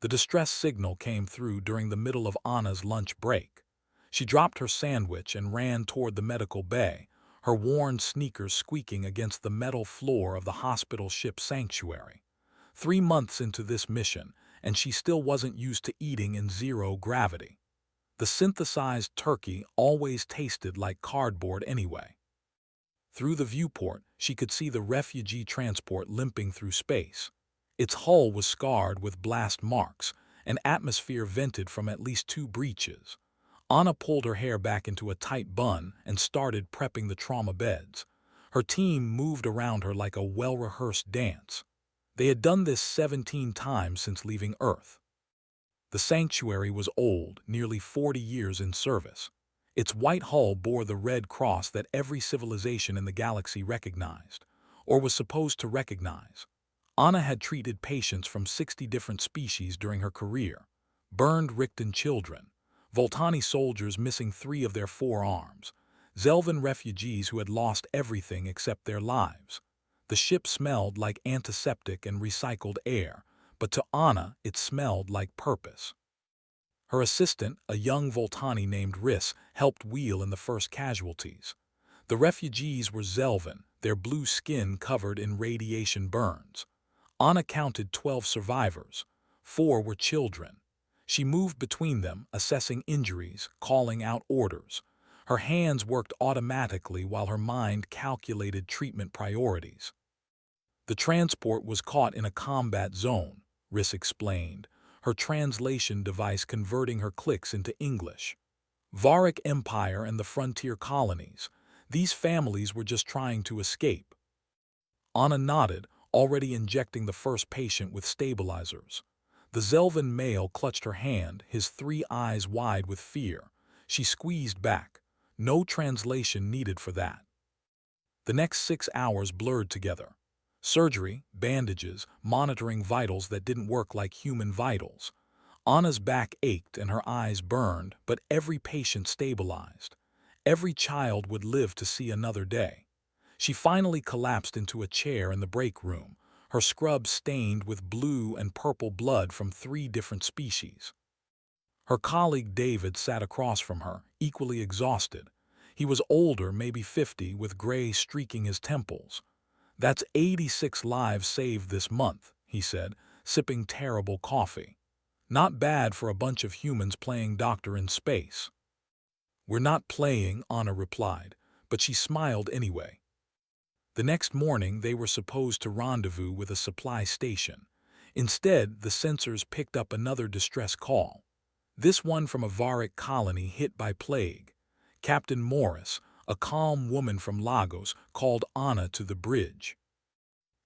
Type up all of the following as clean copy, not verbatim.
The distress signal came through during the middle of Anna's lunch break. She dropped her sandwich and ran toward the medical bay, her worn sneakers squeaking against the metal floor of the hospital ship's sanctuary. 3 months into this mission, and she still wasn't used to eating in zero gravity. The synthesized turkey always tasted like cardboard anyway. Through the viewport, she could see the refugee transport limping through space. Its hull was scarred with blast marks, and atmosphere vented from at least 2 breaches. Anna pulled her hair back into a tight bun and started prepping the trauma beds. Her team moved around her like a well-rehearsed dance. They had done this 17 times since leaving Earth. The sanctuary was old, nearly 40 years in service. Its white hull bore the red cross that every civilization in the galaxy recognized, or was supposed to recognize. Anna had treated patients from 60 different species during her career. Burned Richten children, Voltani soldiers missing 3 of their 4 arms, Zelvan refugees who had lost everything except their lives. The ship smelled like antiseptic and recycled air, but to Anna it smelled like purpose. Her assistant, a young Voltani named Riss, helped wheel in the first casualties. The refugees were Zelvan, their blue skin covered in radiation burns. Anna counted 12 survivors. 4 were children. She moved between them, assessing injuries, calling out orders. Her hands worked automatically while her mind calculated treatment priorities. The transport was caught in a combat zone, Riss explained, her translation device converting her clicks into English. Varick Empire and the frontier colonies. These families were just trying to escape. Anna nodded, already injecting the first patient with stabilizers. The Zelvan male clutched her hand, his 3 eyes wide with fear. She squeezed back. No translation needed for that. The next 6 hours blurred together. Surgery, bandages, monitoring vitals that didn't work like human vitals. Anna's back ached and her eyes burned, but every patient stabilized. Every child would live to see another day. She finally collapsed into a chair in the break room, her scrub stained with blue and purple blood from 3 different species. Her colleague David sat across from her, equally exhausted. He was older, maybe 50, with gray streaking his temples. "That's 86 lives saved this month," he said, sipping terrible coffee. "Not bad for a bunch of humans playing doctor in space." "We're not playing," Anna replied, but she smiled anyway. The next morning they were supposed to rendezvous with a supply station. Instead, the sensors picked up another distress call. This one from a Varick colony hit by plague. Captain Morris, a calm woman from Lagos, called Anna to the bridge.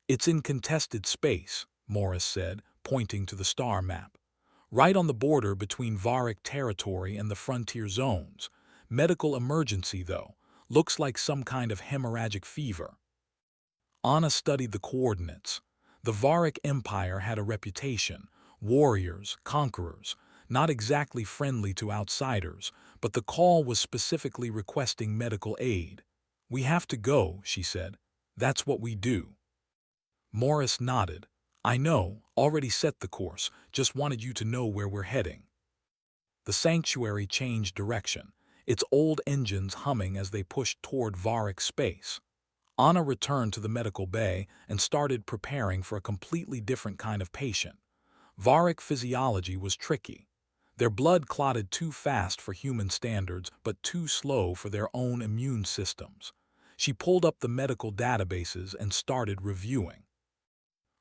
"It's in contested space," Morris said, pointing to the star map. "Right on the border between Varick territory and the frontier zones. Medical emergency, though. Looks like some kind of hemorrhagic fever." Anna studied the coordinates. The Varick Empire had a reputation. Warriors, conquerors, not exactly friendly to outsiders, but the call was specifically requesting medical aid. "We have to go," she said. "That's what we do." Morris nodded. "I know, already set the course, just wanted you to know where we're heading." The sanctuary changed direction, its old engines humming as they pushed toward Varick space. Anna returned to the medical bay and started preparing for a completely different kind of patient. Varick physiology was tricky. Their blood clotted too fast for human standards, but too slow for their own immune systems. She pulled up the medical databases and started reviewing.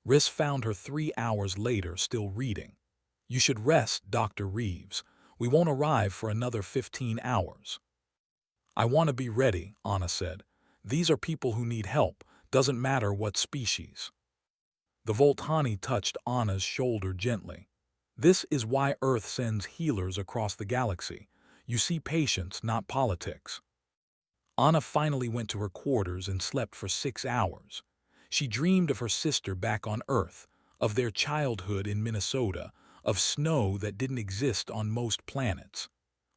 Riss found her 3 hours later still reading. "You should rest, Dr. Reeves. We won't arrive for another 15 hours. "I want to be ready," Anna said. "These are people who need help, doesn't matter what species." The Voltani touched Anna's shoulder gently. "This is why Earth sends healers across the galaxy. You see patients, not politics." Anna finally went to her quarters and slept for 6 hours. She dreamed of her sister back on Earth, of their childhood in Minnesota, of snow that didn't exist on most planets.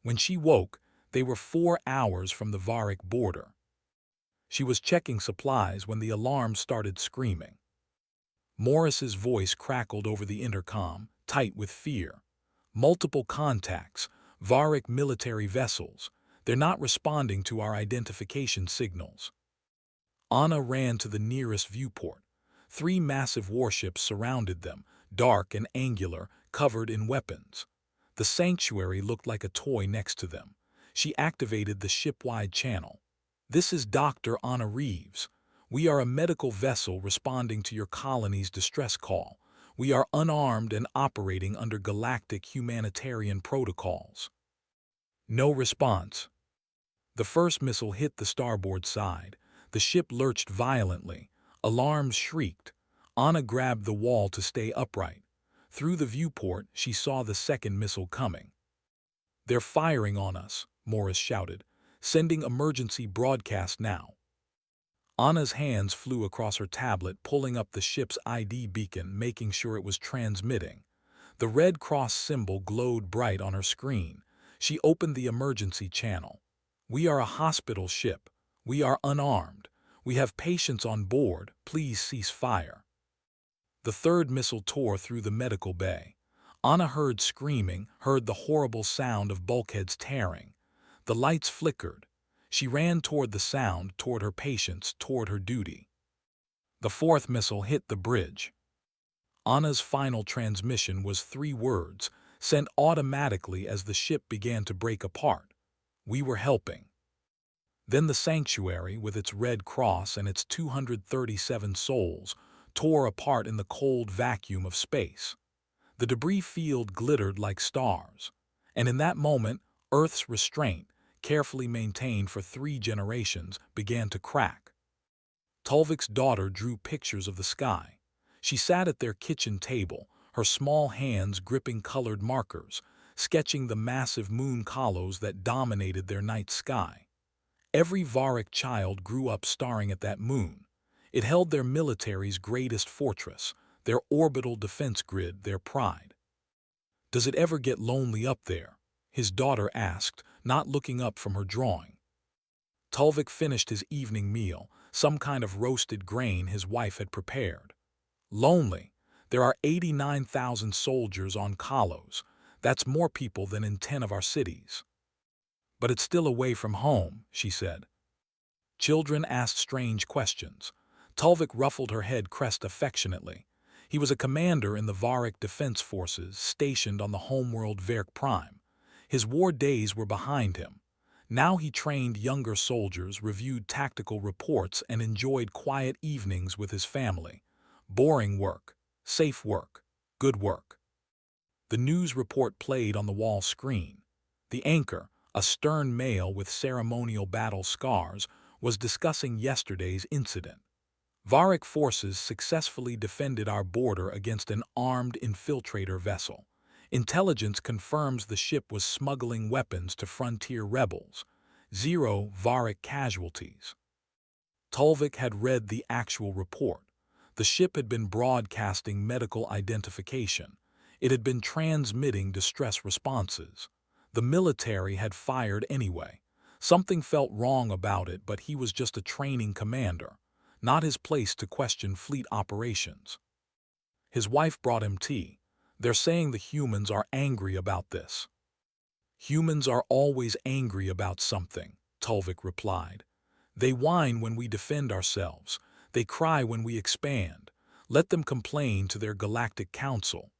When she woke, they were 4 hours from the Varick border. She was checking supplies when the alarm started screaming. Morris's voice crackled over the intercom. tight with fear. Multiple contacts, Varic military vessels. They're not responding to our identification signals. Anna ran to the nearest viewport. 3 massive warships surrounded them, dark and angular, covered in weapons. The sanctuary looked like a toy next to them. She activated the ship-wide channel. "This is Dr. Anna Reeves. We are a medical vessel responding to your colony's distress call. We are unarmed and operating under galactic humanitarian protocols." No response. The first missile hit the starboard side. The ship lurched violently. Alarms shrieked. Anna grabbed the wall to stay upright. Through the viewport, she saw the second missile coming. "They're firing on us," Morris shouted. "Sending emergency broadcast now." Anna's hands flew across her tablet, pulling up the ship's ID beacon, making sure it was transmitting. The Red Cross symbol glowed bright on her screen. She opened the emergency channel. "We are a hospital ship. We are unarmed. We have patients on board. Please cease fire." The third missile tore through the medical bay. Anna heard screaming, heard the horrible sound of bulkheads tearing. The lights flickered. She ran toward the sound, toward her patients, toward her duty. The fourth missile hit the bridge. Anna's final transmission was 3 words, sent automatically as the ship began to break apart. "We were helping." Then the sanctuary, with its Red Cross and its 237 souls, tore apart in the cold vacuum of space. The debris field glittered like stars. And in that moment, Earth's restraint, carefully maintained for 3 generations, began to crack. Tulvik's daughter drew pictures of the sky. She sat at their kitchen table, her small hands gripping colored markers, sketching the massive moon columns that dominated their night sky. Every Varic child grew up staring at that moon. It held their military's greatest fortress, their orbital defense grid, their pride. "Does it ever get lonely up there?" his daughter asked, not looking up from her drawing. Tulvik finished his evening meal, some kind of roasted grain his wife had prepared. "Lonely. There are 89,000 soldiers on Kalos. That's more people than in 10 of our cities." "But it's still away from home," she said. Children asked strange questions. Tulvik ruffled her head crest affectionately. He was a commander in the Varic Defense Forces stationed on the homeworld Verk Prime. His war days were behind him. Now he trained younger soldiers, reviewed tactical reports, and enjoyed quiet evenings with his family. Boring work, safe work, good work. The news report played on the wall screen. The anchor, a stern male with ceremonial battle scars, was discussing yesterday's incident. "Varic forces successfully defended our border against an armed infiltrator vessel. Intelligence confirms the ship was smuggling weapons to frontier rebels. 0 Varic casualties." Tulvik had read the actual report. The ship had been broadcasting medical identification. It had been transmitting distress responses. The military had fired anyway. Something felt wrong about it, but he was just a training commander. Not his place to question fleet operations. His wife brought him tea. "They're saying the humans are angry about this." "Humans are always angry about something," Tulvik replied. "They whine when we defend ourselves. They cry when we expand. Let them complain to their galactic council."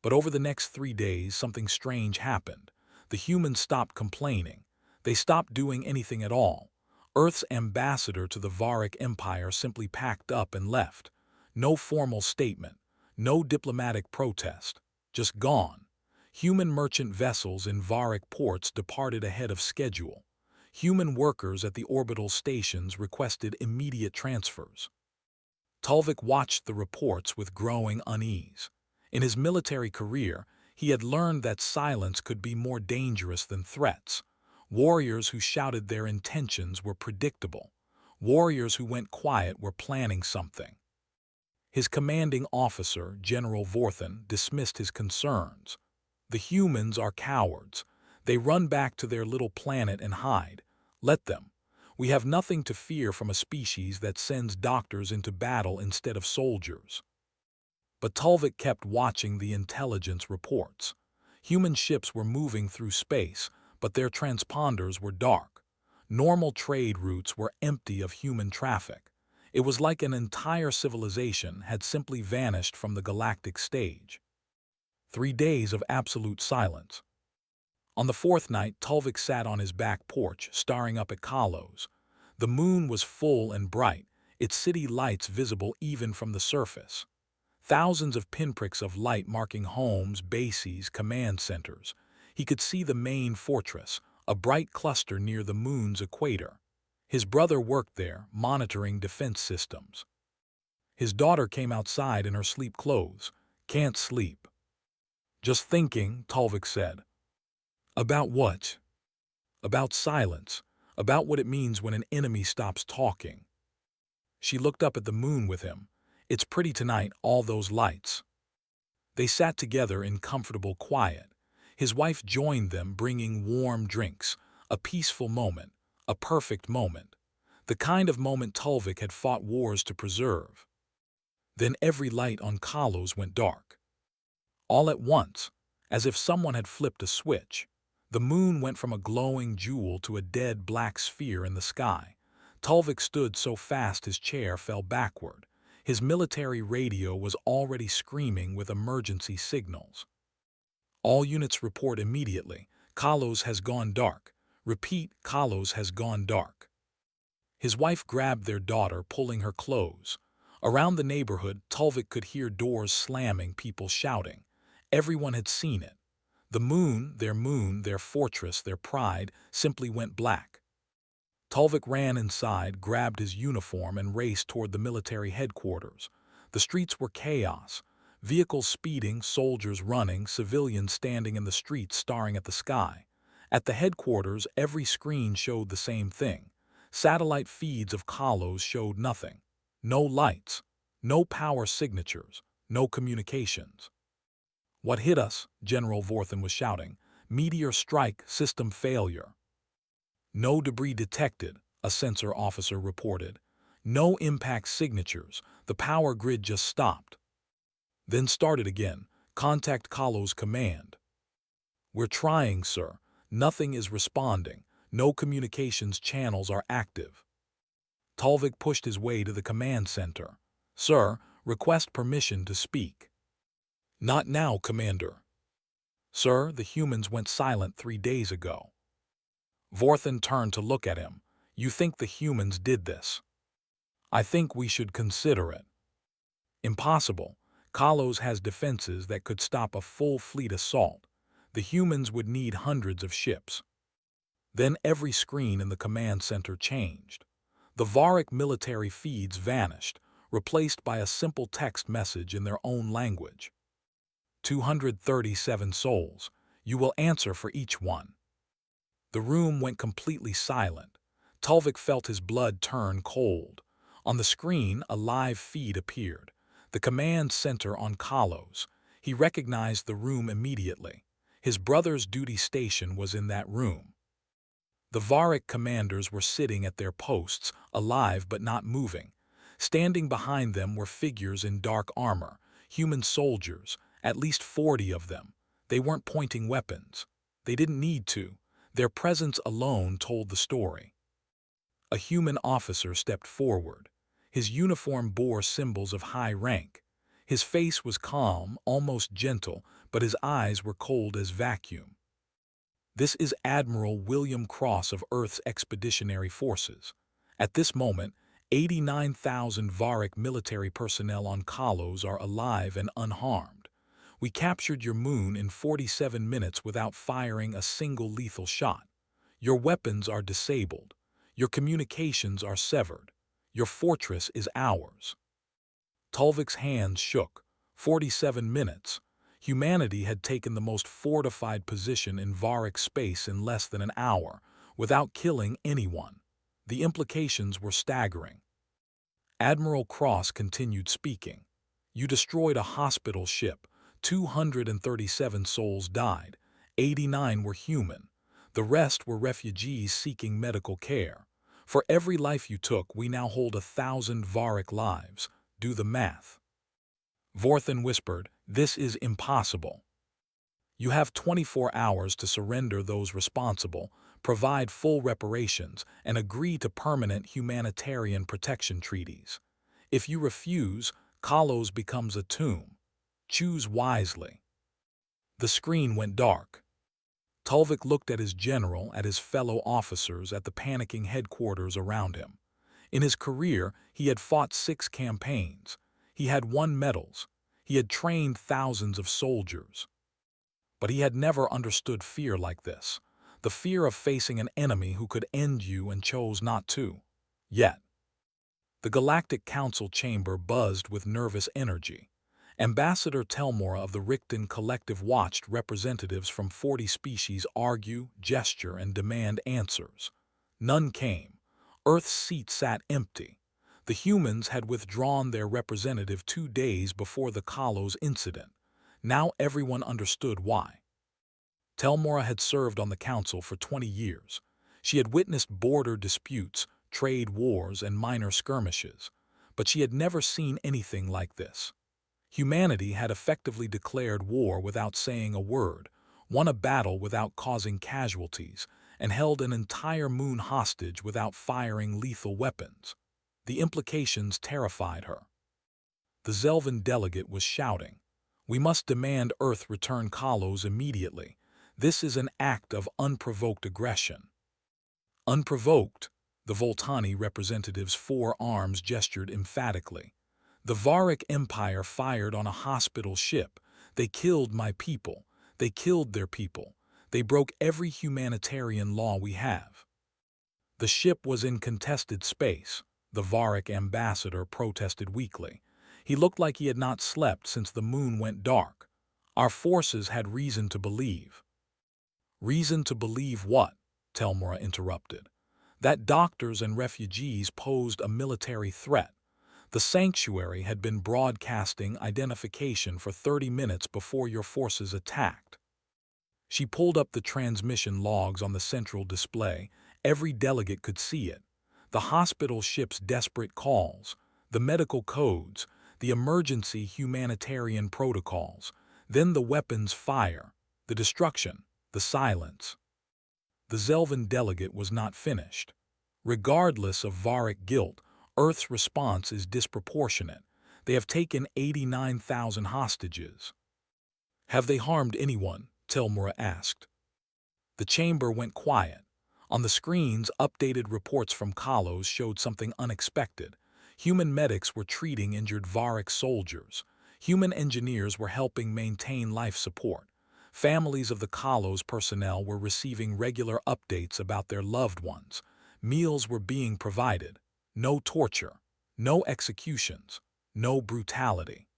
But over the next 3 days, something strange happened. The humans stopped complaining. They stopped doing anything at all. Earth's ambassador to the Varic Empire simply packed up and left. No formal statement, no diplomatic protest, just gone. Human merchant vessels in Varic ports departed ahead of schedule. Human workers at the orbital stations requested immediate transfers. Tulvik watched the reports with growing unease. In his military career, he had learned that silence could be more dangerous than threats. Warriors who shouted their intentions were predictable. Warriors who went quiet were planning something. His commanding officer, General Vorthan, dismissed his concerns. "The humans are cowards. They run back to their little planet and hide. Let them. We have nothing to fear from a species that sends doctors into battle instead of soldiers." But Tulvik kept watching the intelligence reports. Human ships were moving through space, but their transponders were dark. Normal trade routes were empty of human traffic. It was like an entire civilization had simply vanished from the galactic stage. 3 days of absolute silence. On the fourth night, Tulvik sat on his back porch, staring up at Kalos. The moon was full and bright, its city lights visible even from the surface. Thousands of pinpricks of light marking homes, bases, command centers. He could see the main fortress, a bright cluster near the moon's equator. His brother worked there, monitoring defense systems. His daughter came outside in her sleep clothes. "Can't sleep." "Just thinking," Tulvik said. "About what?" "About silence. About what it means when an enemy stops talking." She looked up at the moon with him. "It's pretty tonight, all those lights." They sat together in comfortable quiet. His wife joined them, bringing warm drinks. A peaceful moment. A perfect moment. The kind of moment Tulvik had fought wars to preserve. Then every light on Kalos went dark. All at once, as if someone had flipped a switch. The moon went from a glowing jewel to a dead black sphere in the sky. Tulvik stood so fast his chair fell backward. His military radio was already screaming with emergency signals. "All units report immediately. Kalos has gone dark. Repeat, Kalos has gone dark." His wife grabbed their daughter, pulling her clothes. Around the neighborhood, Tulvik could hear doors slamming, people shouting. Everyone had seen it. The moon, their fortress, their pride, simply went black. Tulvik ran inside, grabbed his uniform, and raced toward the military headquarters. The streets were chaos. Vehicles speeding, soldiers running, civilians standing in the streets staring at the sky. At the headquarters, every screen showed the same thing. Satellite feeds of Kalos showed nothing. No lights, no power signatures, no communications. "What hit us?" General Vorthan was shouting. "Meteor strike, system failure." "No debris detected," a sensor officer reported. "No impact signatures, the power grid just stopped." Then started again. "Contact Kalos command." "We're trying, sir. Nothing is responding. No communications channels are active." Tulvik pushed his way to the command center. "Sir, request permission to speak." "Not now, Commander." "Sir, the humans went silent 3 days ago." Vorthan turned to look at him. "You think the humans did this?" "I think we should consider it." "Impossible. Kalos has defenses that could stop a full fleet assault. The humans would need hundreds of ships." Then every screen in the command center changed. The Varic military feeds vanished, replaced by a simple text message in their own language. 237 souls. You will answer for each one." The room went completely silent. Tulvik felt his blood turn cold. On the screen, a live feed appeared. The command center on Kalos. He recognized the room immediately. His brother's duty station was in that room. The Varic commanders were sitting at their posts, alive but not moving. Standing behind them were figures in dark armor, human soldiers, at least 40 of them. They weren't pointing weapons. They didn't need to. Their presence alone told the story. A human officer stepped forward. His uniform bore symbols of high rank. His face was calm, almost gentle, but his eyes were cold as vacuum. "This is Admiral William Cross of Earth's Expeditionary Forces. At this moment, 89,000 Varic military personnel on Kalos are alive and unharmed. We captured your moon in 47 minutes without firing a single lethal shot. Your weapons are disabled. Your communications are severed. Your fortress is ours." Tulvik's hands shook. 47 minutes. Humanity had taken the most fortified position in Varic space in less than an hour, without killing anyone. The implications were staggering. Admiral Cross continued speaking. "You destroyed a hospital ship. 237 souls died. 89 were human. The rest were refugees seeking medical care. For every life you took, we now hold 1,000 Varic lives. Do the math." Vorthan whispered, "This is impossible. You have 24 hours to surrender those responsible, provide full reparations, and agree to permanent humanitarian protection treaties. If you refuse, Kalos becomes a tomb. Choose wisely." The screen went dark. Tulvik looked at his general, at his fellow officers, at the panicking headquarters around him. In his career, he had fought 6 campaigns. He had won medals. He had trained thousands of soldiers. But he had never understood fear like this. The fear of facing an enemy who could end you and chose not to. Yet, the Galactic Council chamber buzzed with nervous energy. Ambassador Telmora of the Richten Collective watched representatives from 40 species argue, gesture, and demand answers. None came. Earth's seat sat empty. The humans had withdrawn their representative 2 days before the Kalos incident. Now everyone understood why. Telmora had served on the council for 20 years. She had witnessed border disputes, trade wars, and minor skirmishes, but she had never seen anything like this. Humanity had effectively declared war without saying a word, won a battle without causing casualties, and held an entire moon hostage without firing lethal weapons. The implications terrified her. The Zelvan delegate was shouting, "We must demand Earth return Kalos immediately. This is an act of unprovoked aggression." Unprovoked, the Voltani representative's 4 arms gestured emphatically. "The Varic Empire fired on a hospital ship. They killed my people. They killed their people. They broke every humanitarian law we have." The ship was in contested space. The Varic ambassador protested weakly. He looked like he had not slept since the moon went dark. "Our forces had reason to believe." "Reason to believe what?" Telmora interrupted. "That doctors and refugees posed a military threat. The sanctuary had been broadcasting identification for 30 minutes before your forces attacked." She pulled up the transmission logs on the central display. Every delegate could see it. The hospital ship's desperate calls, the medical codes, the emergency humanitarian protocols, then the weapons fire, the destruction, the silence. The Zelvan delegate was not finished. "Regardless of Varic guilt, Earth's response is disproportionate. They have taken 89,000 hostages." "Have they harmed anyone?" Telmora asked. The chamber went quiet. On the screens, updated reports from Kalos showed something unexpected. Human medics were treating injured Varic soldiers. Human engineers were helping maintain life support. Families of the Kalos personnel were receiving regular updates about their loved ones. Meals were being provided. No torture, no executions, no brutality.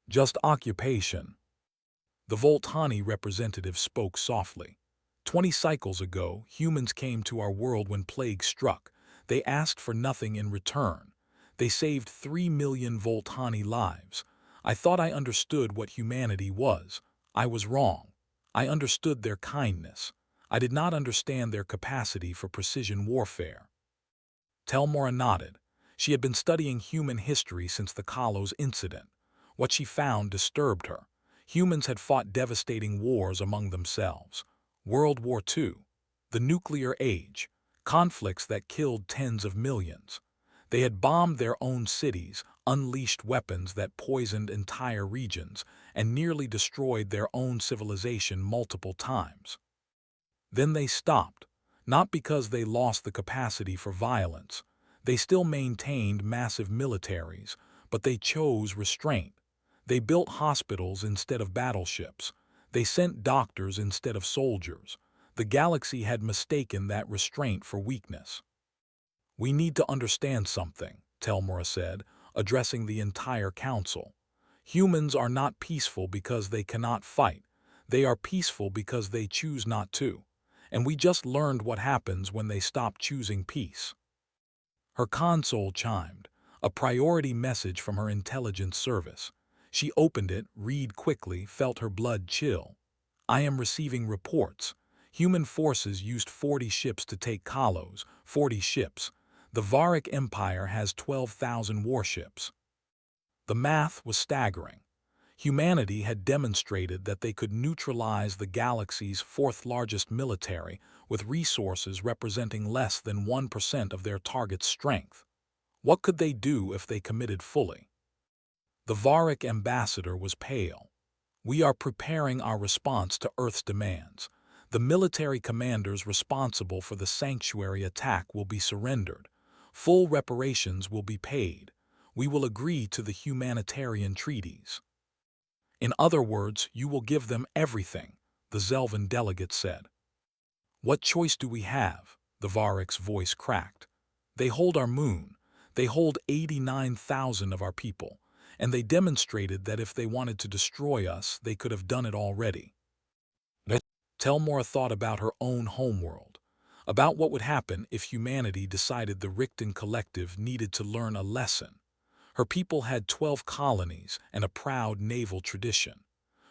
Just occupation. The Voltani representative spoke softly. 20 cycles ago, humans came to our world when plague struck. They asked for nothing in return. They saved 3 million Voltani lives. I thought I understood what humanity was. I was wrong. I understood their kindness. I did not understand their capacity for precision warfare." Telmora nodded. She had been studying human history since the Kalos incident. What she found disturbed her. Humans had fought devastating wars among themselves. World War II, the nuclear age, conflicts that killed tens of millions. They had bombed their own cities, unleashed weapons that poisoned entire regions, and nearly destroyed their own civilization multiple times. Then they stopped, not because they lost the capacity for violence. They still maintained massive militaries, but they chose restraint. They built hospitals instead of battleships. They sent doctors instead of soldiers. The galaxy had mistaken that restraint for weakness. "We need to understand something," Telmora said, addressing the entire council. "Humans are not peaceful because they cannot fight. They are peaceful because they choose not to. And we just learned what happens when they stop choosing peace." Her console chimed, a priority message from her intelligence service. She opened it, read quickly, felt her blood chill. "I am receiving reports. Human forces used 40 ships to take Kalos, 40 ships. The Varic Empire has 12,000 warships." The math was staggering. Humanity had demonstrated that they could neutralize the galaxy's fourth-largest military with resources representing less than 1% of their target's strength. What could they do if they committed fully? The Varick ambassador was pale. "We are preparing our response to Earth's demands. The military commanders responsible for the sanctuary attack will be surrendered. Full reparations will be paid. We will agree to the humanitarian treaties." "In other words, you will give them everything," the Zelvan delegate said. "What choice do we have?" The Varick's voice cracked. "They hold our moon. They hold 89,000 of our people, and they demonstrated that if they wanted to destroy us, they could have done it already." Telmora thought about her own homeworld, about what would happen if humanity decided the Richten Collective needed to learn a lesson. Her people had 12 colonies and a proud naval tradition.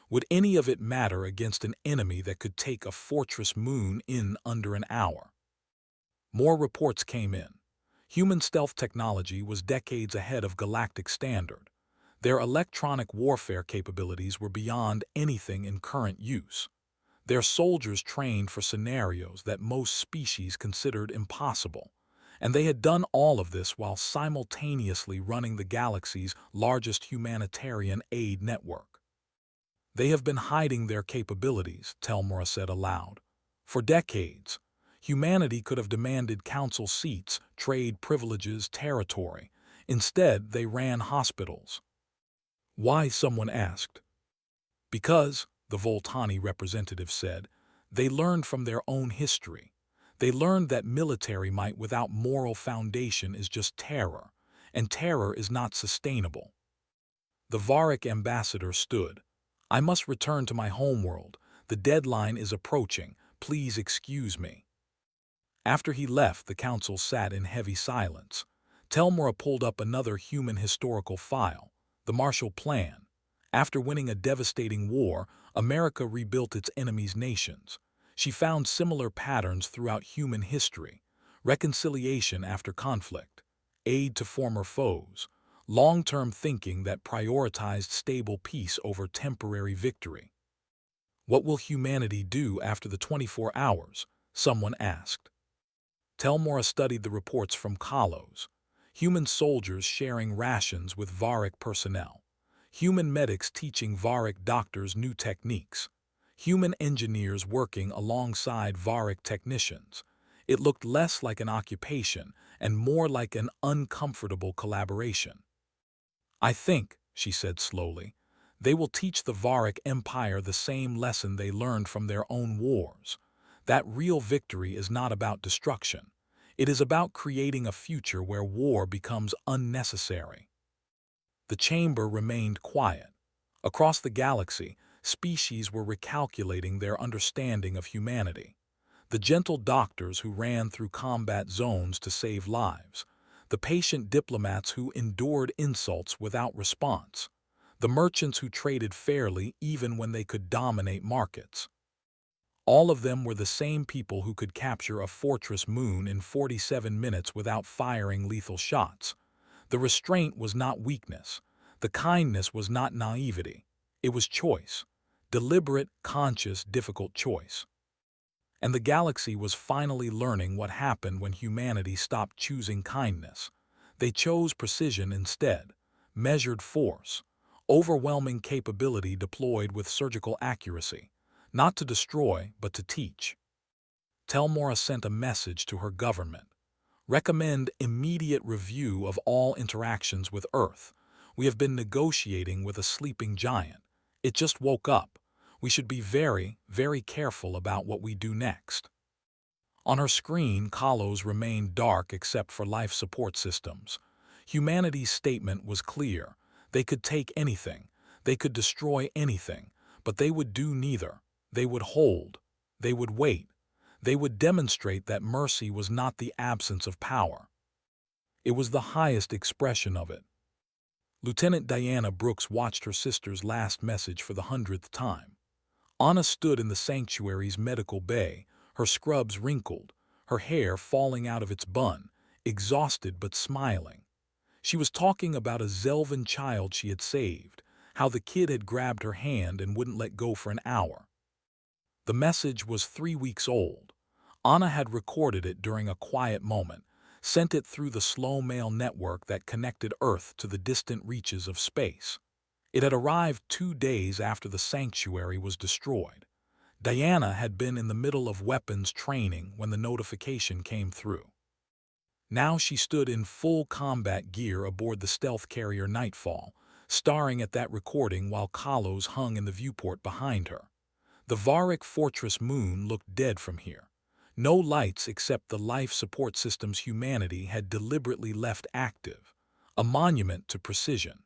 Would any of it matter against an enemy that could take a fortress moon in under an hour? More reports came in. Human stealth technology was decades ahead of galactic standard. Their electronic warfare capabilities were beyond anything in current use. Their soldiers trained for scenarios that most species considered impossible. And they had done all of this while simultaneously running the galaxy's largest humanitarian aid network. "They have been hiding their capabilities," Telmora said aloud. "For decades, humanity could have demanded council seats, trade privileges, territory. Instead, they ran hospitals." "Why?" someone asked. "Because," the Voltani representative said, "they learned from their own history. They learned that military might without moral foundation is just terror, and terror is not sustainable." The Varick ambassador stood. "I must return to my homeworld. The deadline is approaching. Please excuse me." After he left, the council sat in heavy silence. Telmora pulled up another human historical file, the Marshall Plan. After winning a devastating war, America rebuilt its enemies' nations. She found similar patterns throughout human history: reconciliation after conflict, aid to former foes, long-term thinking that prioritized stable peace over temporary victory. "What will humanity do after the 24 hours?" someone asked. Telmora studied the reports from Kalos. Human soldiers sharing rations with Varick personnel. Human medics teaching Varick doctors new techniques. Human engineers working alongside Varick technicians. It looked less like an occupation and more like an uncomfortable collaboration. "I think," she said slowly, "they will teach the Varick Empire the same lesson they learned from their own wars. That real victory is not about destruction. It is about creating a future where war becomes unnecessary." The chamber remained quiet. Across the galaxy, species were recalculating their understanding of humanity. The gentle doctors who ran through combat zones to save lives. The patient diplomats who endured insults without response. The merchants who traded fairly even when they could dominate markets. All of them were the same people who could capture a fortress moon in 47 minutes without firing lethal shots. The restraint was not weakness. The kindness was not naivety. It was choice. Deliberate, conscious, difficult choice. And the galaxy was finally learning what happened when humanity stopped choosing kindness. They chose precision instead, measured force, overwhelming capability deployed with surgical accuracy, not to destroy, but to teach. Telmora sent a message to her government. "Recommend immediate review of all interactions with Earth. We have been negotiating with a sleeping giant. It just woke up. We should be very, very careful about what we do next." On her screen, Kalos remained dark except for life support systems. Humanity's statement was clear. They could take anything. They could destroy anything. But they would do neither. They would hold. They would wait. They would demonstrate that mercy was not the absence of power. It was the highest expression of it. Lieutenant Diana Brooks watched her sister's last message for the 100th time. Anna stood in the sanctuary's medical bay, her scrubs wrinkled, her hair falling out of its bun, exhausted but smiling. She was talking about a Zelvan child she had saved, how the kid had grabbed her hand and wouldn't let go for an hour. The message was 3 weeks old. Anna had recorded it during a quiet moment, sent it through the slow mail network that connected Earth to the distant reaches of space. It had arrived 2 days after the sanctuary was destroyed. Diana had been in the middle of weapons training when the notification came through. Now she stood in full combat gear aboard the stealth carrier Nightfall, staring at that recording while Kalos hung in the viewport behind her. The Varick Fortress moon looked dead from here. No lights except the life support systems humanity had deliberately left active, a monument to precision.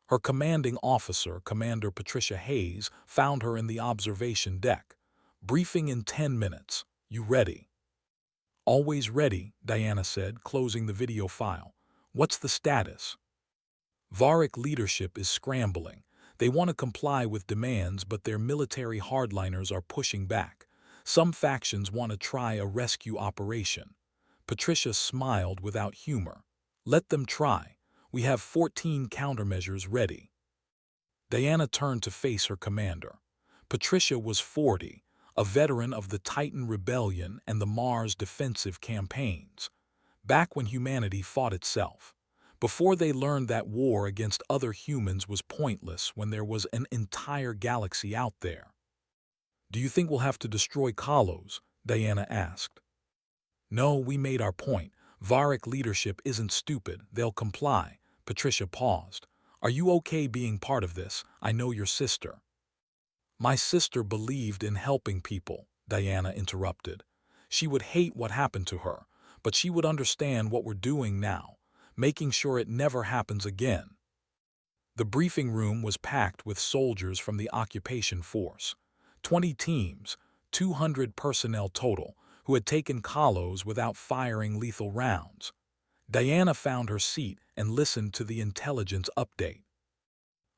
Her commanding officer, Commander Patricia Hayes, found her in the observation deck. Briefing in 10 minutes. You ready? Always ready, Diana said, closing the video file. What's the status? Varick leadership is scrambling. They want to comply with demands, but their military hardliners are pushing back. Some factions want to try a rescue operation. Patricia smiled without humor. Let them try. We have 14 countermeasures ready. Diana turned to face her commander. Patricia was 40, a veteran of the Titan Rebellion and the Mars defensive campaigns, back when humanity fought itself, before they learned that war against other humans was pointless when there was an entire galaxy out there. Do you think we'll have to destroy Kalos? Diana asked. No, we made our point. Varick leadership isn't stupid. They'll comply. Patricia paused. Are you okay being part of this? I know your sister. My sister believed in helping people, Diana interrupted. She would hate what happened to her, but she would understand what we're doing now, making sure it never happens again. The briefing room was packed with soldiers from the occupation force. 20 teams, 200 personnel total, who had taken Kalos without firing lethal rounds. Diana found her seat and listened to the intelligence update.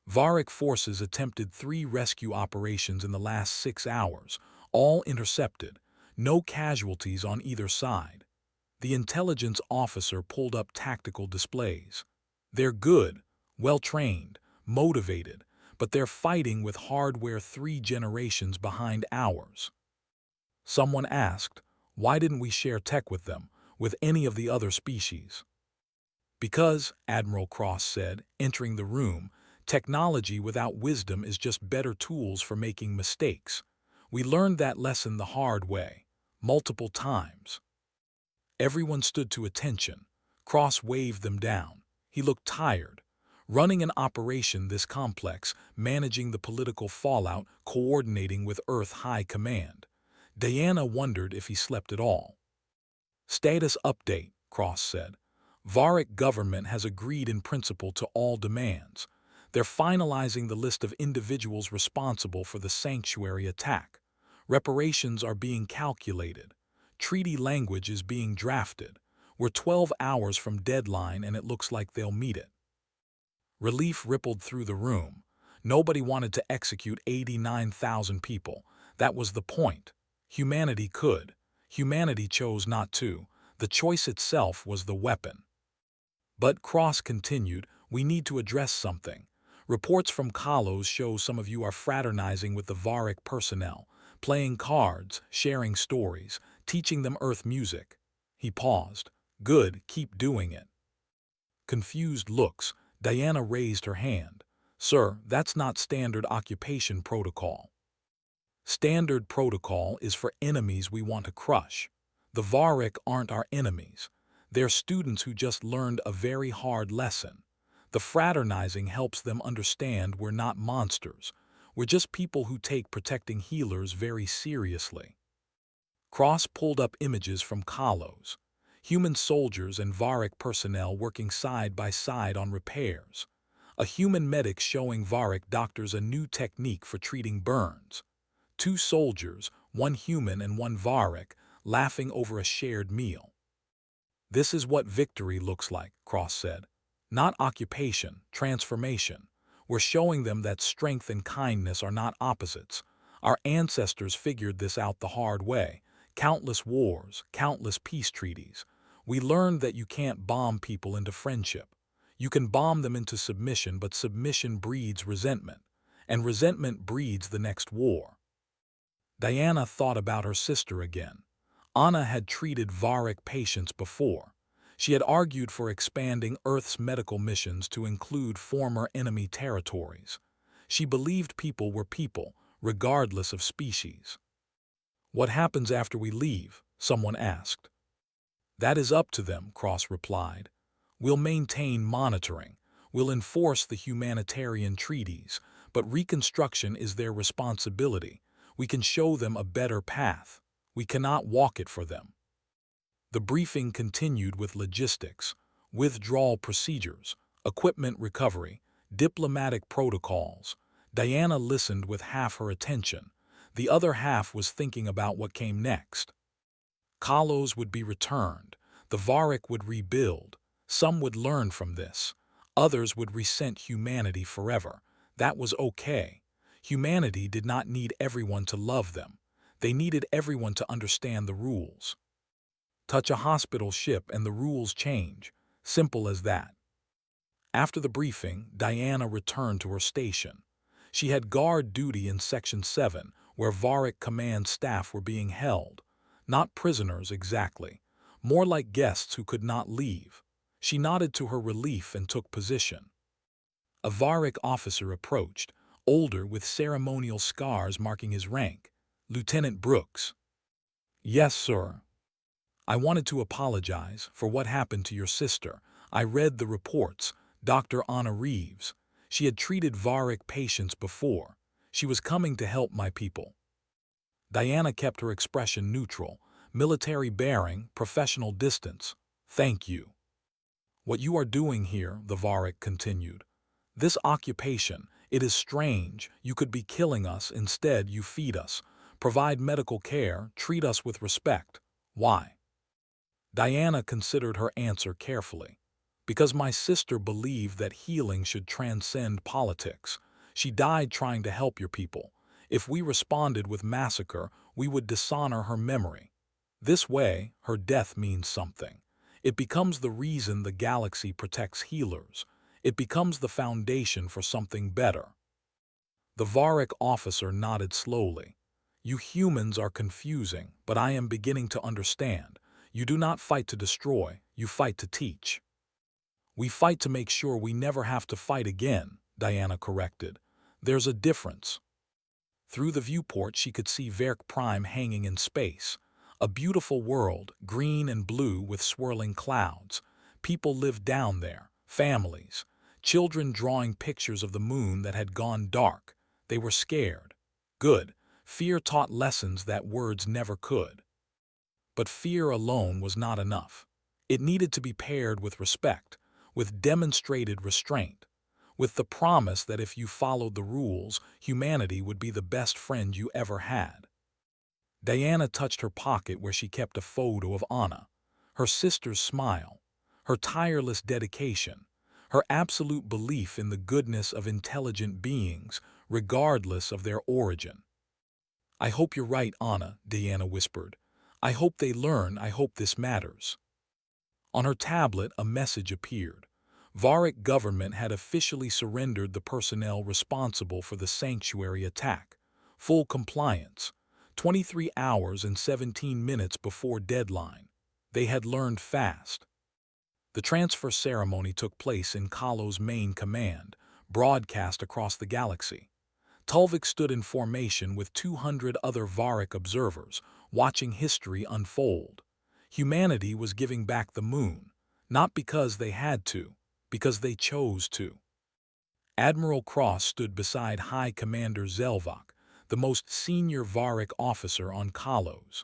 Varick forces attempted 3 rescue operations in the last 6 hours, all intercepted, no casualties on either side. The intelligence officer pulled up tactical displays. They're good, well-trained, motivated, but they're fighting with hardware 3 generations behind ours. Someone asked, why didn't we share tech with them, with any of the other species? Because, Admiral Cross said, entering the room, technology without wisdom is just better tools for making mistakes. We learned that lesson the hard way, multiple times. Everyone stood to attention. Cross waved them down. He looked tired. Running an operation this complex, managing the political fallout, coordinating with Earth High Command. Diana wondered if he slept at all. Status update, Cross said. Varick government has agreed in principle to all demands. They're finalizing the list of individuals responsible for the sanctuary attack. Reparations are being calculated. Treaty language is being drafted. We're 12 hours from deadline and it looks like they'll meet it. Relief rippled through the room. Nobody wanted to execute 89,000 people. That was the point. Humanity could. Humanity chose not to. The choice itself was the weapon. But Cross continued, we need to address something. Reports from Kalos show some of you are fraternizing with the Varick personnel, playing cards, sharing stories, teaching them Earth music. He paused. Good, keep doing it. Confused looks, Diana raised her hand. Sir, that's not standard occupation protocol. Standard protocol is for enemies we want to crush. The Varick aren't our enemies. They're students who just learned a very hard lesson. The fraternizing helps them understand we're not monsters. We're just people who take protecting healers very seriously. Cross pulled up images from Kalos. Human soldiers and Varick personnel working side by side on repairs. A human medic showing Varick doctors a new technique for treating burns. 2 soldiers, 1 human and 1 Varick, laughing over a shared meal. This is what victory looks like, Cross said. Not occupation, transformation. We're showing them that strength and kindness are not opposites. Our ancestors figured this out the hard way. Countless wars, countless peace treaties. We learned that you can't bomb people into friendship. You can bomb them into submission, but submission breeds resentment, and resentment breeds the next war. Diana thought about her sister again. Anna had treated Varric patients before. She had argued for expanding Earth's medical missions to include former enemy territories. She believed people were people, regardless of species. "What happens after we leave?" someone asked. "That is up to them," Cross replied. "We'll maintain monitoring. We'll enforce the humanitarian treaties, but reconstruction is their responsibility. We can show them a better path. We cannot walk it for them." The briefing continued with logistics, withdrawal procedures, equipment recovery, diplomatic protocols. Diana listened with half her attention. The other half was thinking about what came next. Kalos would be returned. The Varric would rebuild. Some would learn from this. Others would resent humanity forever. That was okay. Humanity did not need everyone to love them. They needed everyone to understand the rules. Touch a hospital ship and the rules change. Simple as that. After the briefing, Diana returned to her station. She had guard duty in Section 7, where Varric command staff were being held. Not prisoners exactly, more like guests who could not leave. She nodded to her relief and took position. A Varric officer approached, older with ceremonial scars marking his rank. "Lieutenant Brooks." "Yes, sir." "I wanted to apologize for what happened to your sister. I read the reports. Dr. Anna Reeves. She had treated Varric patients before. She was coming to help my people." Diana kept her expression neutral. Military bearing, professional distance. "Thank you." "What you are doing here," the Varric continued. "This occupation, it is strange. You could be killing us. Instead, you feed us, provide medical care, treat us with respect. Why?" Diana considered her answer carefully. "Because my sister believed that healing should transcend politics. She died trying to help your people. If we responded with massacre, we would dishonor her memory. This way, her death means something. It becomes the reason the galaxy protects healers. It becomes the foundation for something better." The Varric officer nodded slowly. "You humans are confusing, but I am beginning to understand. You do not fight to destroy, you fight to teach." "We fight to make sure we never have to fight again," Diana corrected. "There's a difference." Through the viewport she could see Verk Prime hanging in space. A beautiful world, green and blue with swirling clouds. People lived down there, families. Children drawing pictures of the moon that had gone dark. They were scared. Good. Fear taught lessons that words never could. But fear alone was not enough. It needed to be paired with respect, with demonstrated restraint, with the promise that if you followed the rules, humanity would be the best friend you ever had. Diana touched her pocket where she kept a photo of Anna, her sister's smile, her tireless dedication, her absolute belief in the goodness of intelligent beings, regardless of their origin. "I hope you're right, Anna," Diana whispered. "I hope they learn. I hope this matters." On her tablet, a message appeared. Varric government had officially surrendered the personnel responsible for the sanctuary attack. Full compliance. 23 hours and 17 minutes before deadline. They had learned fast. The transfer ceremony took place in Kalos' main command, broadcast across the galaxy. Tulvik stood in formation with 200 other Varric observers, watching history unfold. Humanity was giving back the moon, not because they had to, because they chose to. Admiral Cross stood beside High Commander Zelvok, the most senior Varric officer on Kalos.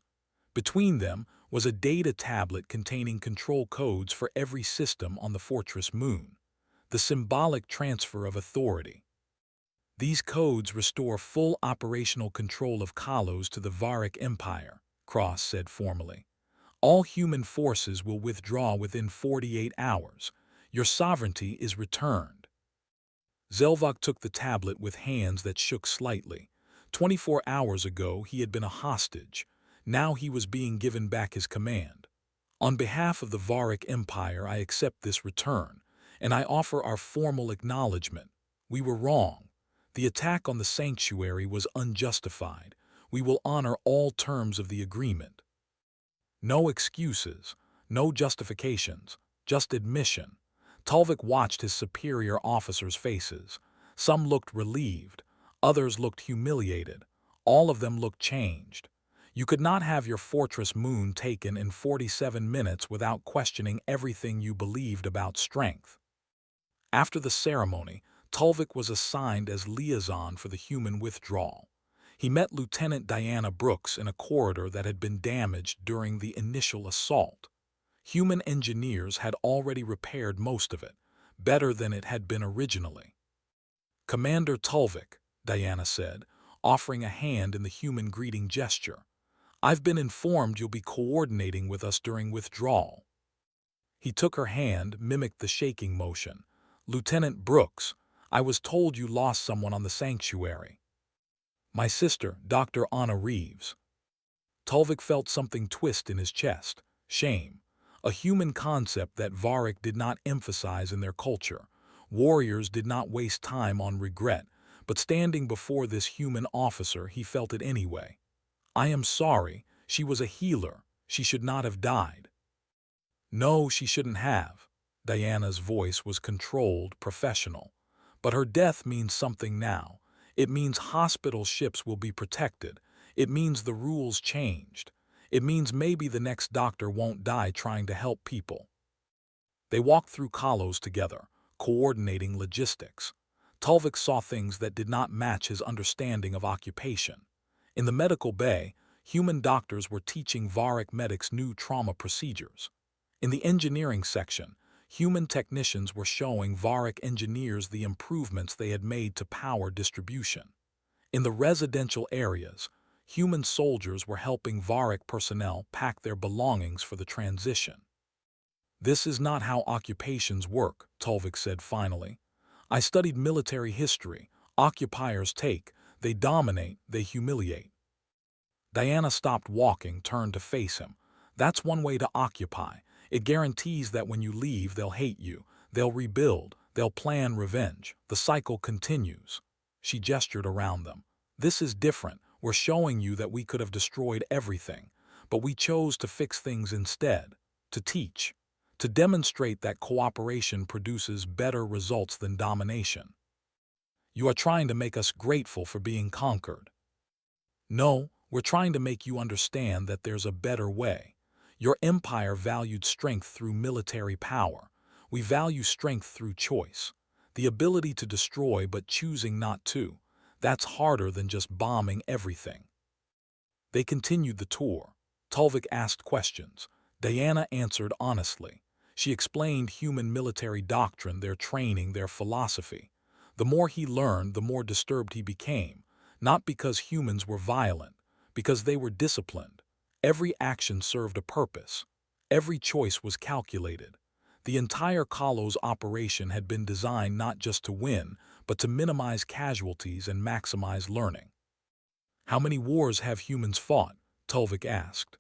Between them was a data tablet containing control codes for every system on the fortress moon, the symbolic transfer of authority. "These codes restore full operational control of Kalos to the Varric Empire," Cross said formally. "All human forces will withdraw within 48 hours. Your sovereignty is returned." Zelvok took the tablet with hands that shook slightly. 24 hours ago he had been a hostage. Now he was being given back his command. "On behalf of the Varric Empire I accept this return, And I offer our formal acknowledgement. We were wrong. The attack on the sanctuary was unjustified. We will honor all terms of the agreement. No excuses, no justifications, just admission. Tulvik watched his superior officers' faces. Some looked relieved, others looked humiliated. All of them looked changed. You could not have your fortress moon taken in 47 minutes without questioning everything you believed about strength. After the ceremony, Tulvik was assigned as liaison for the human withdrawal. He met Lieutenant Diana Brooks in a corridor that had been damaged during the initial assault. Human engineers had already repaired most of it, better than it had been originally. "Commander Tulvik," Diana said, offering a hand in the human greeting gesture. "I've been informed you'll be coordinating with us during withdrawal." He took her hand, mimicked the shaking motion. "Lieutenant Brooks, I was told you lost someone on the sanctuary." "My sister, Dr. Anna Reeves." Tulvik felt something twist in his chest. Shame. A human concept that Varric did not emphasize in their culture. Warriors did not waste time on regret, but standing before this human officer, he felt it anyway. "I am sorry. She was a healer. She should not have died." "No, she shouldn't have." Diana's voice was controlled, professional. "But her death means something now. It means hospital ships will be protected. It means the rules changed. It means maybe the next doctor won't die trying to help people." They walked through Kalos together, coordinating logistics. Tulvik saw things that did not match his understanding of occupation. In the medical bay, human doctors were teaching Varric medics new trauma procedures. In the engineering section, human technicians were showing Varric engineers the improvements they had made to power distribution. In the residential areas, human soldiers were helping Varric personnel pack their belongings for the transition. "This is not how occupations work," Tulvik said finally. "I studied military history. Occupiers take, they dominate, they humiliate." Diana stopped walking, turned to face him. "That's one way to occupy. It guarantees that when you leave, they'll hate you. They'll rebuild. They'll plan revenge. The cycle continues." She gestured around them. "This is different. We're showing you that we could have destroyed everything, but we chose to fix things instead, to teach, to demonstrate that cooperation produces better results than domination. You are trying to make us grateful for being conquered." "No, we're trying to make you understand that there's a better way. Your empire valued strength through military power. We value strength through choice. The ability to destroy but choosing not to. That's harder than just bombing everything." They continued the tour. Tulvik asked questions. Diana answered honestly. She explained human military doctrine, their training, their philosophy. The more he learned, the more disturbed he became, not because humans were violent, because they were disciplined. Every action served a purpose. Every choice was calculated. The entire Kalos operation had been designed not just to win, but to minimize casualties and maximize learning. "How many wars have humans fought?" Tulvik asked.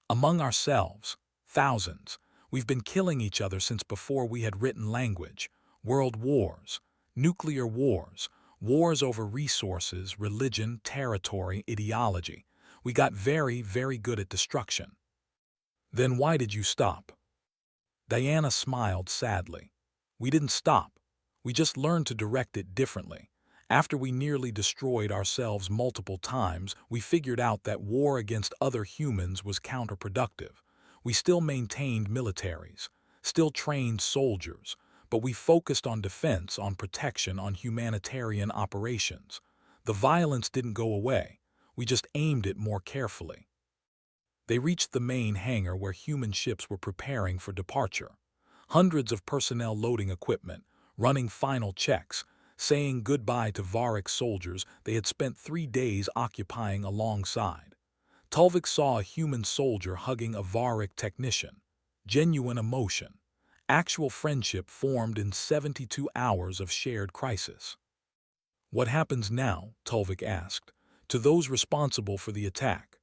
"Among ourselves, thousands. We've been killing each other since before we had written language. World wars, nuclear wars, wars over resources, religion, territory, ideology. We got very, very good at destruction." "Then why did you stop?" Diana smiled sadly. "We didn't stop. We just learned to direct it differently. After we nearly destroyed ourselves multiple times, we figured out that war against other humans was counterproductive. We still maintained militaries, still trained soldiers, but we focused on defense, on protection, on humanitarian operations. The violence didn't go away. We just aimed it more carefully." They reached the main hangar where human ships were preparing for departure. Hundreds of personnel loading equipment, running final checks, saying goodbye to Varric soldiers they had spent 3 days occupying alongside. Tulvik saw a human soldier hugging a Varric technician. Genuine emotion. Actual friendship formed in 72 hours of shared crisis. "What happens now?" Tulvik asked. "To those responsible for the attack?"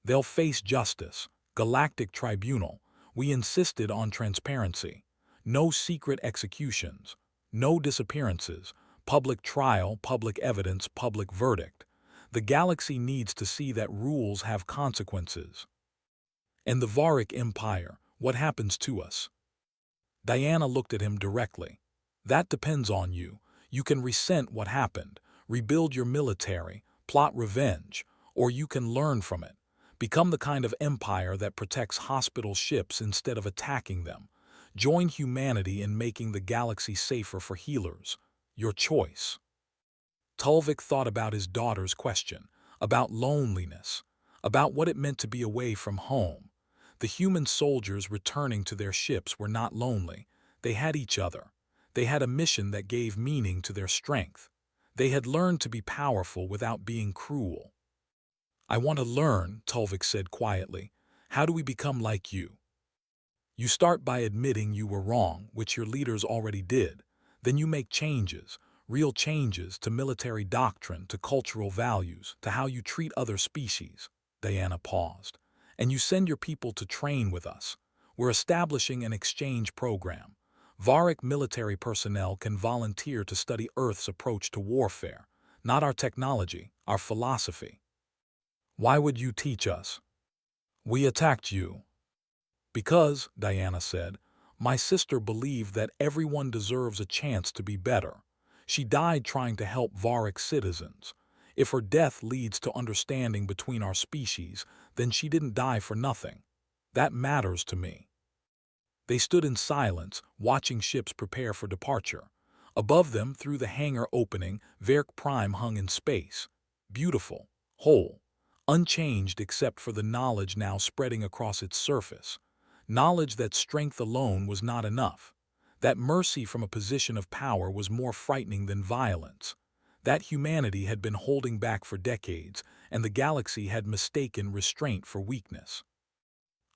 "They'll face justice. Galactic Tribunal. We insisted on transparency. No secret executions. No disappearances. Public trial, public evidence, public verdict. The galaxy needs to see that rules have consequences. And the Varick Empire, what happens to us? Diana looked at him directly. That depends on you. You can resent what happened, rebuild your military, plot revenge, or you can learn from it. Become the kind of empire that protects hospital ships instead of attacking them. Join humanity in making the galaxy safer for healers. Your choice. Tulvik thought about his daughter's question, about loneliness, about what it meant to be away from home. The human soldiers returning to their ships were not lonely. They had each other. They had a mission that gave meaning to their strength. They had learned to be powerful without being cruel. I want to learn, Tulvik said quietly. How do we become like you? You start by admitting you were wrong, which your leaders already did. Then you make changes, real changes to military doctrine, to cultural values, to how you treat other species. Diana paused. And you send your people to train with us. We're establishing an exchange program. Varick military personnel can volunteer to study Earth's approach to warfare, not our technology, our philosophy. Why would you teach us? We attacked you. Because, Diana said, my sister believed that everyone deserves a chance to be better. She died trying to help Varick citizens. If her death leads to understanding between our species, then she didn't die for nothing. That matters to me. They stood in silence, watching ships prepare for departure. Above them, through the hangar opening, Verk Prime hung in space. Beautiful, whole, unchanged except for the knowledge now spreading across its surface. Knowledge that strength alone was not enough. That mercy from a position of power was more frightening than violence. That humanity had been holding back for decades, and the galaxy had mistaken restraint for weakness.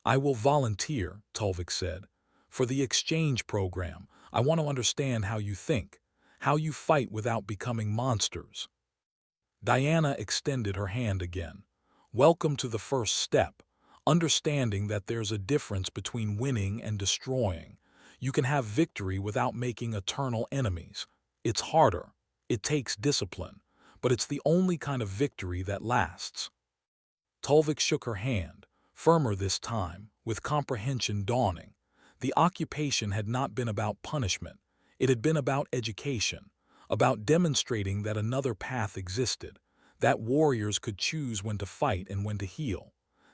I will volunteer, Tulvik said. For the exchange program, I want to understand how you think, how you fight without becoming monsters. Diana extended her hand again. Welcome to the first step, understanding that there's a difference between winning and destroying. You can have victory without making eternal enemies. It's harder. It takes discipline, but it's the only kind of victory that lasts. Tulvik shook her hand, firmer this time, with comprehension dawning. The occupation had not been about punishment. It had been about education, about demonstrating that another path existed, that warriors could choose when to fight and when to heal.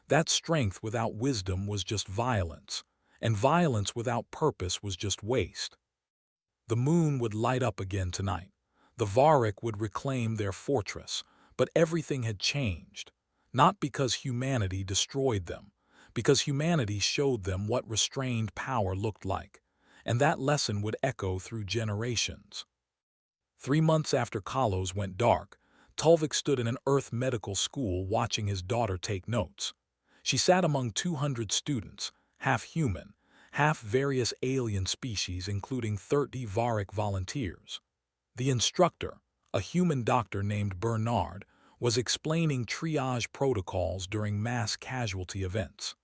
That strength without wisdom was just violence, and violence without purpose was just waste. The moon would light up again tonight. The Varick would reclaim their fortress, but everything had changed. Not because humanity destroyed them, because humanity showed them what restrained power looked like, and that lesson would echo through generations. 3 months after Kalos went dark, Tulvik stood in an Earth medical school watching his daughter take notes. She sat among 200 students, half human, half various alien species including 30 Varick volunteers. The instructor, a human doctor named Bernard, was explaining triage protocols during mass casualty events.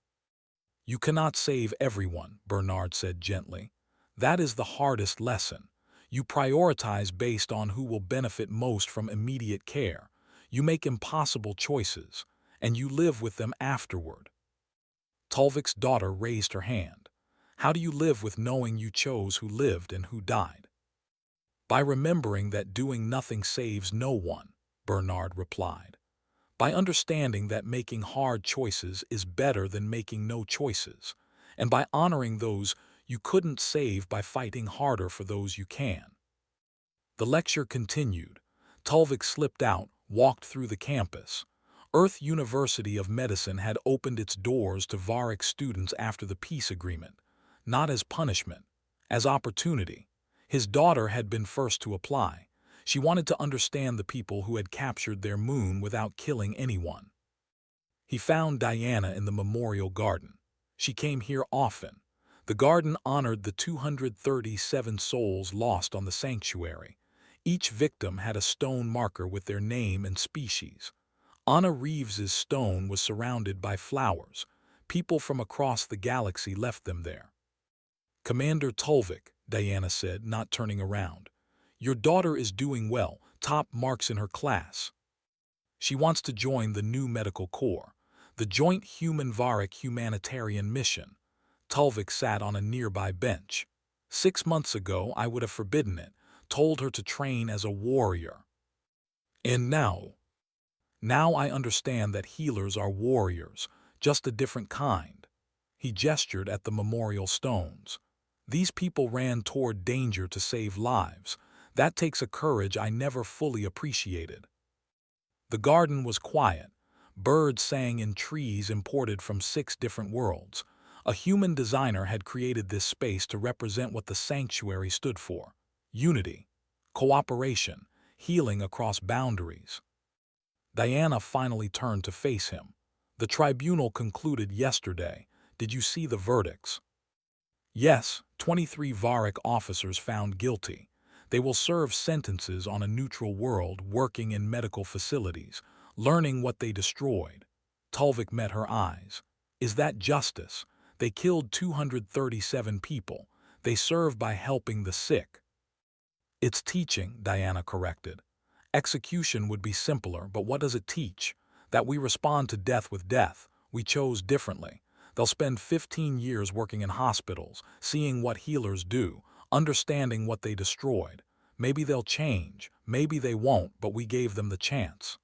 You cannot save everyone, Bernard said gently. That is the hardest lesson. You prioritize based on who will benefit most from immediate care. You make impossible choices, and you live with them afterward. Tulvik's daughter raised her hand. How do you live with knowing you chose who lived and who died? By remembering that doing nothing saves no one, Bernard replied. By understanding that making hard choices is better than making no choices, and by honoring those you couldn't save by fighting harder for those you can. The lecture continued. Tulvik slipped out, walked through the campus. Earth University of Medicine had opened its doors to Varick students after the peace agreement, not as punishment, as opportunity. His daughter had been first to apply. She wanted to understand the people who had captured their moon without killing anyone. He found Diana in the memorial garden. She came here often. The garden honored the 237 souls lost on the sanctuary. Each victim had a stone marker with their name and species. Anna Reeves's stone was surrounded by flowers. People from across the galaxy left them there. Commander Tulvik, Diana said, not turning around. Your daughter is doing well, top marks in her class. She wants to join the new medical corps, the Joint Human-Varic Humanitarian Mission. Tulvik sat on a nearby bench. 6 months ago, I would have forbidden it, told her to train as a warrior. And now I understand that healers are warriors, just a different kind. He gestured at the memorial stones. These people ran toward danger to save lives. That takes a courage I never fully appreciated. The garden was quiet. Birds sang in trees imported from 6 different worlds. A human designer had created this space to represent what the sanctuary stood for: unity, cooperation, healing across boundaries. Diana finally turned to face him. The tribunal concluded yesterday. Did you see the verdicts? Yes, 23 Varic officers found guilty. They will serve sentences on a neutral world, working in medical facilities, learning what they destroyed. Tulvik met her eyes. Is that justice? They killed 237 people. They serve by helping the sick. It's teaching, Diana corrected. Execution would be simpler, but what does it teach? That we respond to death with death. We chose differently. They'll spend 15 years working in hospitals, seeing what healers do, understanding what they destroyed. Maybe they'll change, maybe they won't, but we gave them the chance.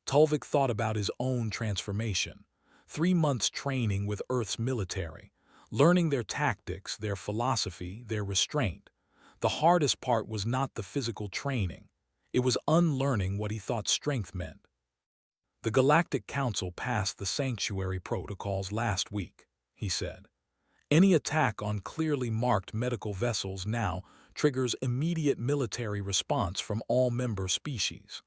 Tulvik thought about his own transformation. 3 months training with Earth's military, learning their tactics, their philosophy, their restraint. The hardest part was not the physical training. It was unlearning what he thought strength meant. The Galactic Council passed the sanctuary protocols last week, he said. Any attack on clearly marked medical vessels now triggers immediate military response from all member species.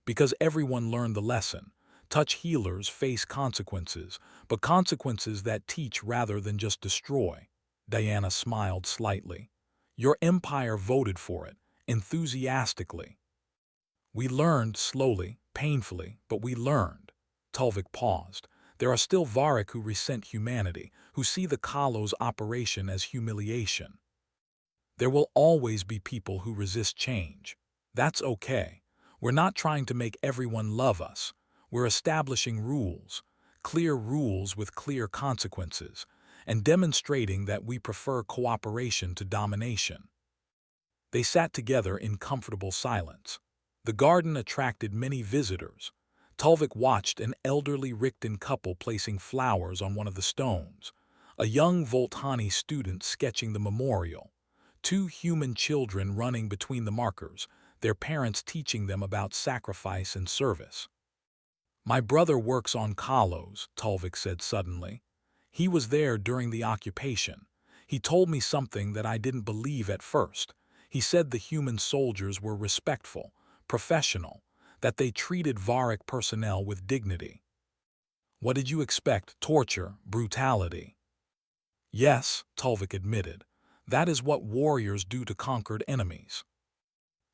Because everyone learned the lesson, touch healers face consequences, but consequences that teach rather than just destroy. Diana smiled slightly. Your empire voted for it, enthusiastically. We learned slowly, painfully, but we learned. Tulvik paused. There are still Varic who resent humanity, who see the Kalos operation as humiliation. There will always be people who resist change. That's okay. We're not trying to make everyone love us. We're establishing rules, clear rules with clear consequences, and demonstrating that we prefer cooperation to domination. They sat together in comfortable silence. The garden attracted many visitors. Tulvik watched an elderly Richten couple placing flowers on one of the stones, a young Voltani student sketching the memorial, 2 human children running between the markers, their parents teaching them about sacrifice and service. My brother works on Kalos, Tulvik said suddenly. He was there during the occupation. He told me something that I didn't believe at first. He said the human soldiers were respectful, professional, that they treated Varic personnel with dignity. What did you expect? Torture, brutality? Yes, Tulvik admitted. That is what warriors do to conquered enemies.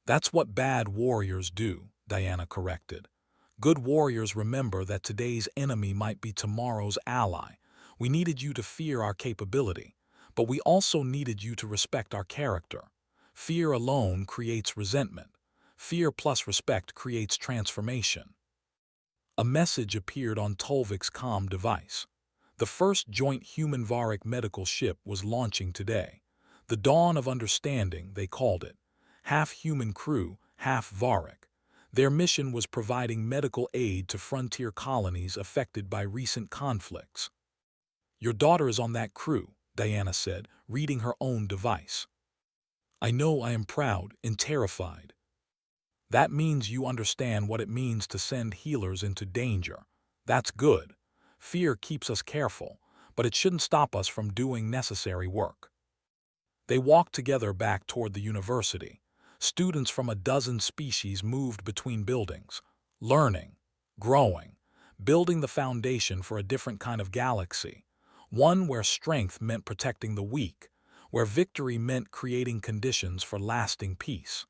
That's what bad warriors do, Diana corrected. Good warriors remember that today's enemy might be tomorrow's ally. We needed you to fear our capability, but we also needed you to respect our character. Fear alone creates resentment. Fear plus respect creates transformation. A message appeared on Tulvik's comm device. The first joint human-Varic medical ship was launching today. The Dawn of Understanding, they called it. Half human crew, half Varic. Their mission was providing medical aid to frontier colonies affected by recent conflicts. Your daughter is on that crew, Diana said, reading her own device. I know I am proud and terrified. That means you understand what it means to send healers into danger. That's good. Fear keeps us careful, but it shouldn't stop us from doing necessary work. They walked together back toward the university. Students from a dozen species moved between buildings, learning, growing, building the foundation for a different kind of galaxy, one where strength meant protecting the weak, where victory meant creating conditions for lasting peace.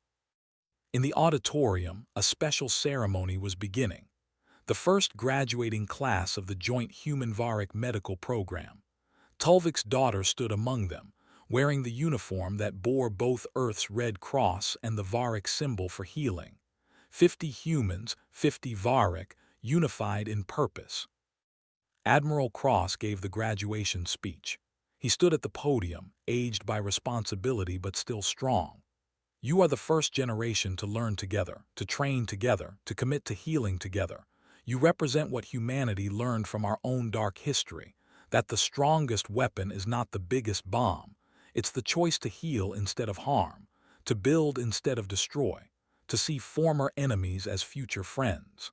In the auditorium, a special ceremony was beginning. The first graduating class of the Joint Human-Varic Medical Program. Tulvik's daughter stood among them, wearing the uniform that bore both Earth's Red Cross and the Varik symbol for healing. 50 humans, 50 Varik, unified in purpose. Admiral Cross gave the graduation speech. He stood at the podium, aged by responsibility but still strong. You are the first generation to learn together, to train together, to commit to healing together. You represent what humanity learned from our own dark history, that the strongest weapon is not the biggest bomb. It's the choice to heal instead of harm, to build instead of destroy, to see former enemies as future friends.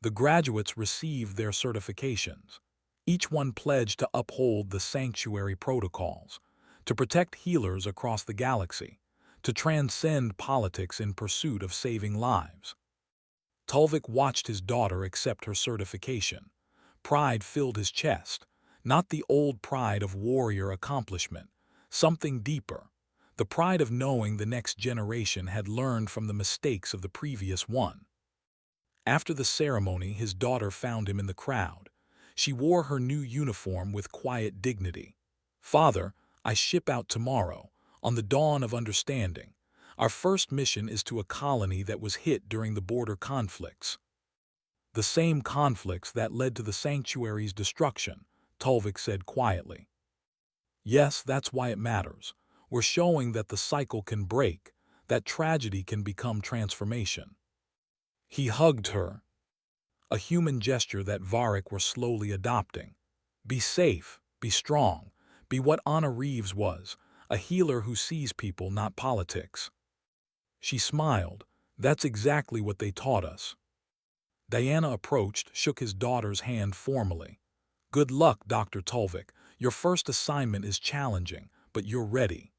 The graduates received their certifications. Each one pledged to uphold the sanctuary protocols, to protect healers across the galaxy, to transcend politics in pursuit of saving lives. Tulvik watched his daughter accept her certification. Pride filled his chest, not the old pride of warrior accomplishment, something deeper, the pride of knowing the next generation had learned from the mistakes of the previous one. After the ceremony, his daughter found him in the crowd. She wore her new uniform with quiet dignity. "Father, I ship out tomorrow, on the dawn of understanding. Our first mission is to a colony that was hit during the border conflicts. The same conflicts that led to the sanctuary's destruction," Tulvik said quietly. "Yes, that's why it matters. We're showing that the cycle can break, that tragedy can become transformation." He hugged her, a human gesture that Varik were slowly adopting. Be safe, be strong, be what Anna Reeves was, a healer who sees people, not politics. She smiled. That's exactly what they taught us. Diana approached, shook his daughter's hand formally. "Good luck, Dr. Tulvik. Your first assignment is challenging, but you're ready."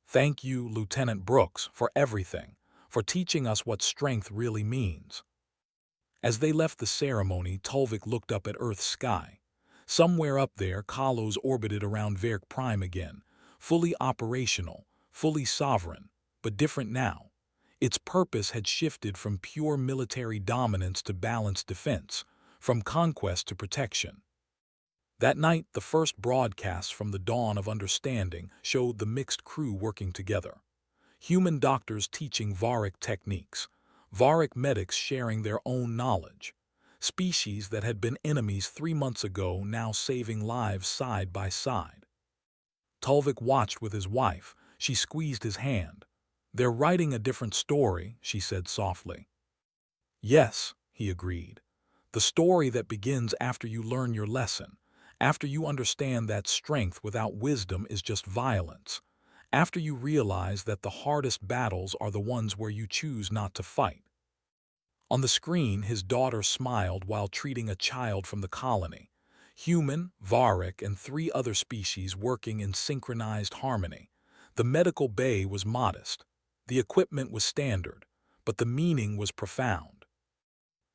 "Thank you, Lieutenant Brooks, for everything, for teaching us what strength really means." As they left the ceremony, Tulvik looked up at Earth's sky. Somewhere up there, Kalos orbited around Verk Prime again, fully operational, fully sovereign, but different now. Its purpose had shifted from pure military dominance to balanced defense, from conquest to protection. That night, the first broadcasts from the dawn of understanding showed the mixed crew working together. Human doctors teaching Varik techniques, Varik medics sharing their own knowledge. Species that had been enemies 3 months ago now saving lives side by side. Tulvik watched with his wife. She squeezed his hand. "They're writing a different story," she said softly. "Yes," he agreed. "The story that begins after you learn your lesson, after you understand that strength without wisdom is just violence, after you realize that the hardest battles are the ones where you choose not to fight." On the screen, his daughter smiled while treating a child from the colony. Human, Varik, and 3 other species working in synchronized harmony. The medical bay was modest. The equipment was standard, but the meaning was profound.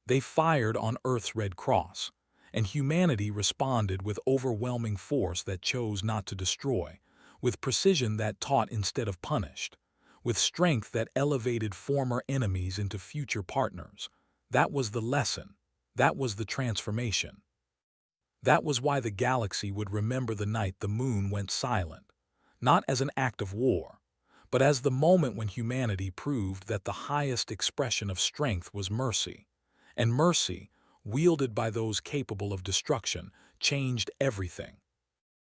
They fired on Earth's Red Cross, and humanity responded with overwhelming force that chose not to destroy, with precision that taught instead of punished, with strength that elevated former enemies into future partners. That was the lesson. That was the transformation. That was why the galaxy would remember the night the moon went silent, not as an act of war, but as the moment when humanity proved that the highest expression of strength was mercy. And mercy, wielded by those capable of destruction, changed everything.